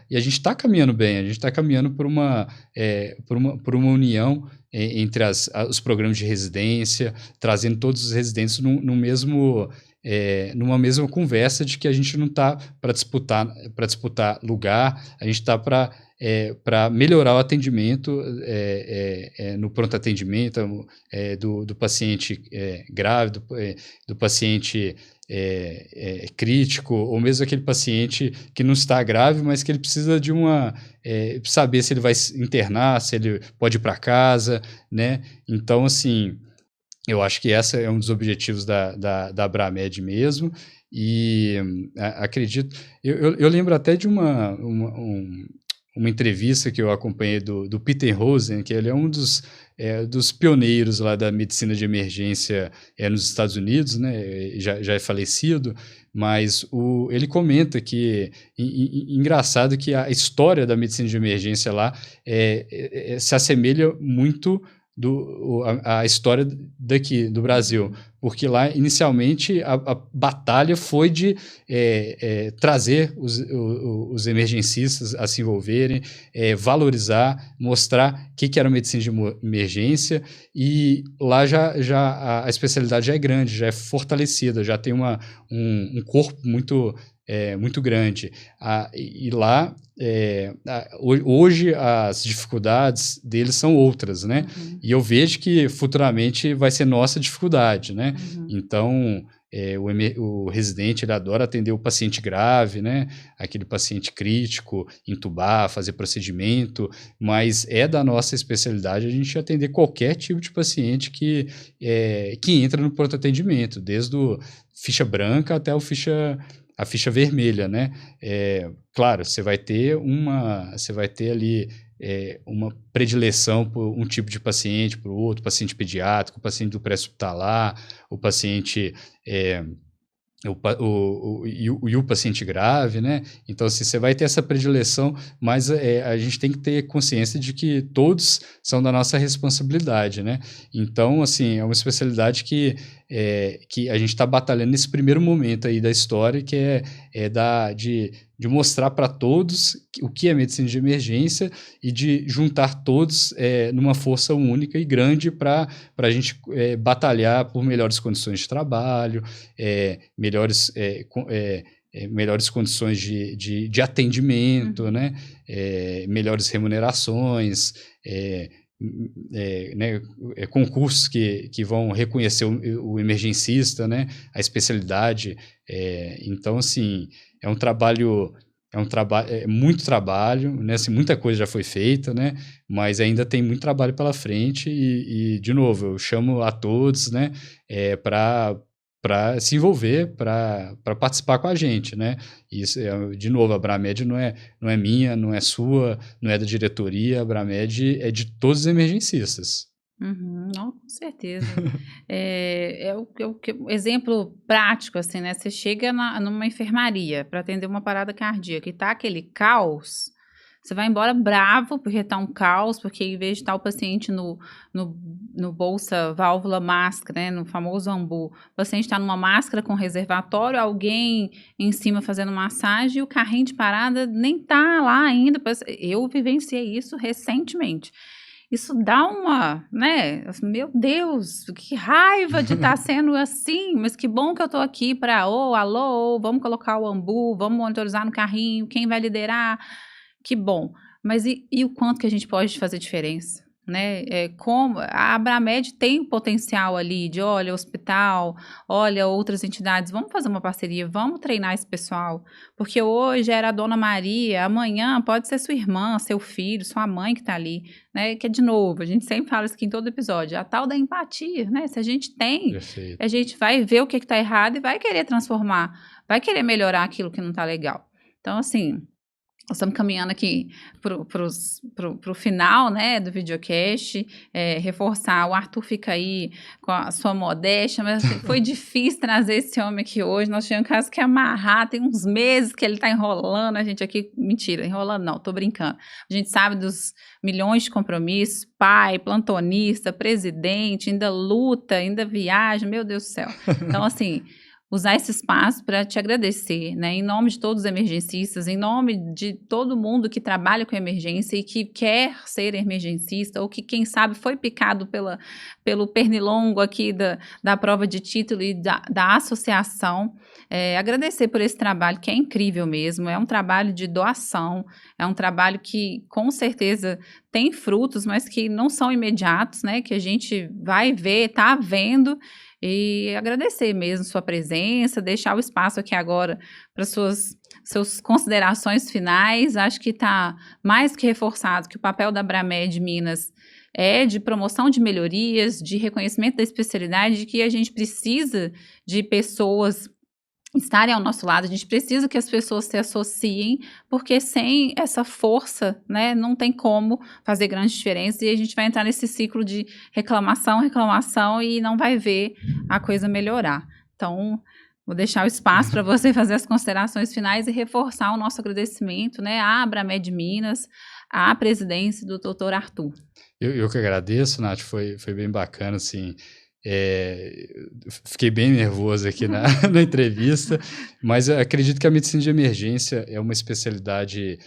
e a gente está caminhando bem, a gente está caminhando por uma união entre os programas de residência, trazendo todos os residentes numa mesma conversa de que a gente não está para disputar lugar, a gente está para melhorar o atendimento no pronto atendimento do paciente grave, do paciente crítico, ou mesmo aquele paciente que não está grave, mas que ele precisa de saber se ele vai se internar, se ele pode ir para casa, né? Então, assim, eu acho que esse é um dos objetivos da Abramed mesmo, e acredito... Eu lembro até de uma entrevista que eu acompanhei do Peter Rosen, que ele é um dos pioneiros lá da medicina de emergência nos Estados Unidos, né? Já é falecido, mas ele comenta que, engraçado que a história da medicina de emergência lá se assemelha muito a história daqui, do Brasil, porque lá, inicialmente, a batalha foi de trazer os emergencistas a se envolverem, valorizar, mostrar o que era a medicina de emergência, e lá já a especialidade já é grande, já é fortalecida, já tem um corpo muito grande. E lá, hoje, as dificuldades deles são outras, né? Uhum. E eu vejo que futuramente vai ser nossa dificuldade, né? Uhum. Então, o residente, ele adora atender o paciente grave, né? Aquele paciente crítico, entubar, fazer procedimento, mas é da nossa especialidade a gente atender qualquer tipo de paciente que entra no pronto atendimento, desde o ficha branca até a ficha vermelha, né? Claro, você vai ter ali uma predileção por um tipo de paciente, por outro, paciente pediátrico, paciente do pré-hospitalar, o paciente e o paciente grave, né? Então, assim, você vai ter essa predileção, mas a gente tem que ter consciência de que todos são da nossa responsabilidade, né? Então, assim, é uma especialidade que a gente está batalhando nesse primeiro momento aí da história, que de mostrar para todos o que é medicina de emergência e de juntar todos numa força única e grande para a gente batalhar por melhores condições de trabalho, melhores condições de atendimento, Uhum. né? Melhores remunerações, né, concursos que vão reconhecer o emergencista, né, a especialidade. Então, assim, é um trabalho, muito trabalho, né, assim, muita coisa já foi feita, né, mas ainda tem muito trabalho pela frente de novo, eu chamo a todos, né, para se envolver, para participar com a gente, né? Isso, de novo, a Abramed não é minha, não é sua, não é da diretoria, a Abramed é de todos os emergencistas. Uhum. Não, com certeza. O exemplo prático, assim, né? Você chega numa enfermaria para atender uma parada cardíaca e tá aquele caos, você vai embora bravo, porque tá um caos, porque em vez de estar o paciente no bolsa, válvula, máscara, né? No famoso ambu, o paciente está numa máscara com reservatório, alguém em cima fazendo massagem e o carrinho de parada nem tá lá ainda. Eu vivenciei isso recentemente. Isso dá né, meu Deus, que raiva de estar sendo assim, mas que bom que eu estou aqui para, alô, vamos colocar o ambu, vamos monitorizar no carrinho, quem vai liderar, que bom. Mas e o quanto que a gente pode fazer diferença? né? Como a Abramed tem potencial ali de, olha, hospital, olha, outras entidades, vamos fazer uma parceria, vamos treinar esse pessoal, porque hoje era a Dona Maria, amanhã pode ser sua irmã, seu filho, sua mãe que está ali, né? Que é de novo, a gente sempre fala isso aqui em todo episódio, a tal da empatia, né? Se a gente tem, Perfeito. a gente vai ver o que está errado e vai querer transformar, vai querer melhorar aquilo que não está legal. Então, assim, nós estamos caminhando aqui para o final, né, do videocast, reforçar, o Arthur fica aí com a sua modéstia, mas assim, foi difícil trazer esse homem aqui hoje, nós tínhamos caso que amarrar, tem uns meses que ele está enrolando a gente aqui, mentira, enrolando não, tô brincando, a gente sabe dos milhões de compromissos, pai, plantonista, presidente, ainda luta, ainda viaja, meu Deus do céu, então assim, usar esse espaço para te agradecer, né? Em nome de todos os emergencistas, em nome de todo mundo que trabalha com emergência e que quer ser emergencista, ou que, quem sabe, foi picado pelo pernilongo aqui da prova de título e da associação. Agradecer por esse trabalho, que é incrível mesmo, é um trabalho de doação, é um trabalho que, com certeza, tem frutos, mas que não são imediatos, né? Que a gente vai ver, tá vendo, e agradecer mesmo sua presença, deixar o espaço aqui agora para suas considerações finais. Acho que está mais que reforçado que o papel da Abramed Minas é de promoção de melhorias, de reconhecimento da especialidade, de que a gente precisa de pessoas estarem ao nosso lado, a gente precisa que as pessoas se associem, porque sem essa força, né, não tem como fazer grandes diferenças, e a gente vai entrar nesse ciclo de reclamação e não vai ver a coisa melhorar. Então, vou deixar o espaço para você fazer as considerações finais e reforçar o nosso agradecimento, né, à Abramed Minas, à presidência do Dr. Arthur. Eu que agradeço, Nath, foi bem bacana, assim. Fiquei bem nervoso aqui na entrevista, mas eu acredito que a medicina de emergência é uma especialidade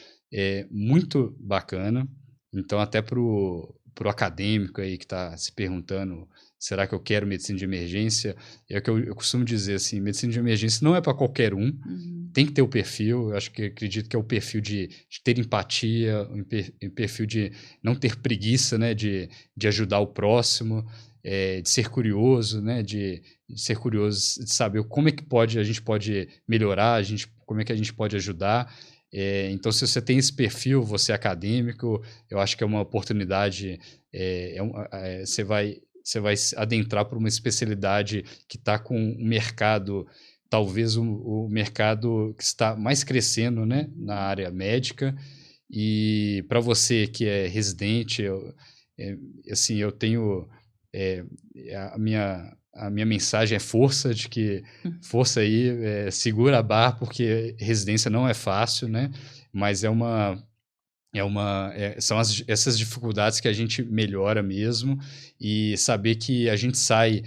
muito bacana. Então, até para o acadêmico aí que está se perguntando, será que eu quero medicina de emergência? É o que eu costumo dizer, assim, medicina de emergência não é para qualquer um, tem que ter o perfil, eu acredito que é o perfil de ter empatia, o perfil de não ter preguiça, né, de ajudar o próximo, de ser curioso, né, de ser curioso, de saber como é que a gente pode melhorar, como é que a gente pode ajudar. Então, se você tem esse perfil, você é acadêmico, eu acho que é uma oportunidade, você vai adentrar para uma especialidade que está com um mercado, talvez o mercado que está mais crescendo, né, na área médica. E para você que é residente, assim, eu tenho... a minha mensagem é força, de que força aí, segura a barra, porque residência não é fácil, né? Mas são essas dificuldades que a gente melhora mesmo, e saber que a gente sai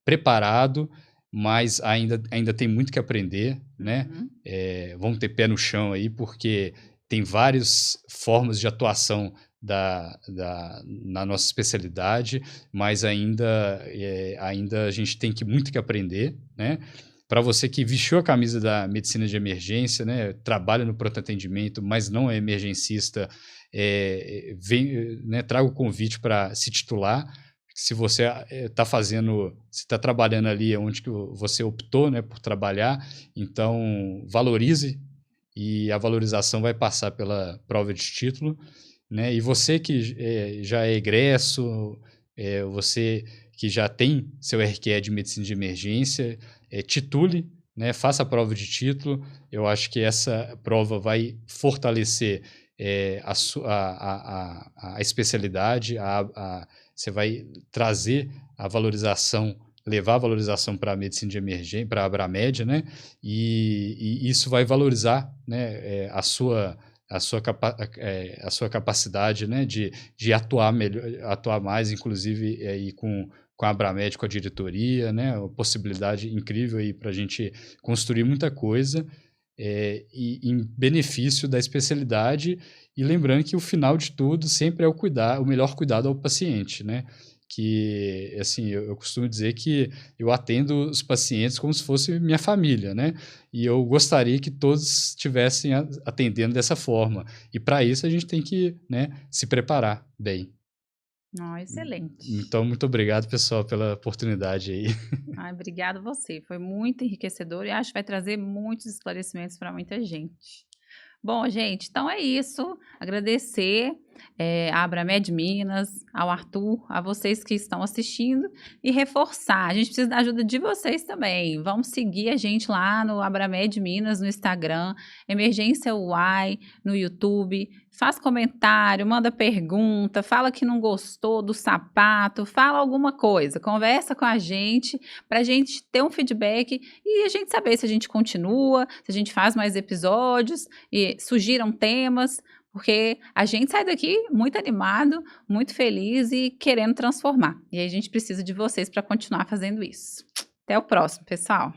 preparado, mas ainda tem muito que aprender, né? Vamos ter pé no chão aí, porque tem várias formas de atuação na nossa especialidade, mas ainda a gente tem muito que aprender, né? Para você que vestiu a camisa da medicina de emergência, né, trabalha no pronto atendimento, mas não é emergencista, né, traga o convite para se titular. Se você está trabalhando ali onde que você optou, né, por trabalhar, então valorize, e a valorização vai passar pela prova de título, né? E você que já é egresso, você que já tem seu RQE de medicina de emergência, titule, né? Faça a prova de título. Eu acho que essa prova vai fortalecer a especialidade, você vai trazer a valorização, levar a valorização para a medicina de emergência, para a Abramed, né? E isso vai valorizar, né, a sua capacidade, né, de atuar melhor, atuar mais, inclusive aí com a Abramed, com a diretoria, né, uma possibilidade incrível aí para a gente construir muita coisa, e em benefício da especialidade, e lembrando que o final de tudo sempre é o melhor cuidado ao paciente, né? que, assim, eu costumo dizer que eu atendo os pacientes como se fosse minha família, né? E eu gostaria que todos estivessem atendendo dessa forma. E para isso a gente tem que, né, se preparar bem. Excelente. Então, muito obrigado, pessoal, pela oportunidade aí. Obrigada a você. Foi muito enriquecedor e acho que vai trazer muitos esclarecimentos para muita gente. Bom, gente, então é isso. Agradecer a Abramed Minas, ao Arthur, a vocês que estão assistindo e reforçar. A gente precisa da ajuda de vocês também. Vamos seguir a gente lá no Abramed Minas no Instagram, Emergência UAI no YouTube. Faz comentário, manda pergunta, fala que não gostou do sapato, fala alguma coisa, conversa com a gente para a gente ter um feedback e a gente saber se a gente continua, se a gente faz mais episódios e sugiram temas, porque a gente sai daqui muito animado, muito feliz e querendo transformar. E aí a gente precisa de vocês para continuar fazendo isso. Até o próximo, pessoal!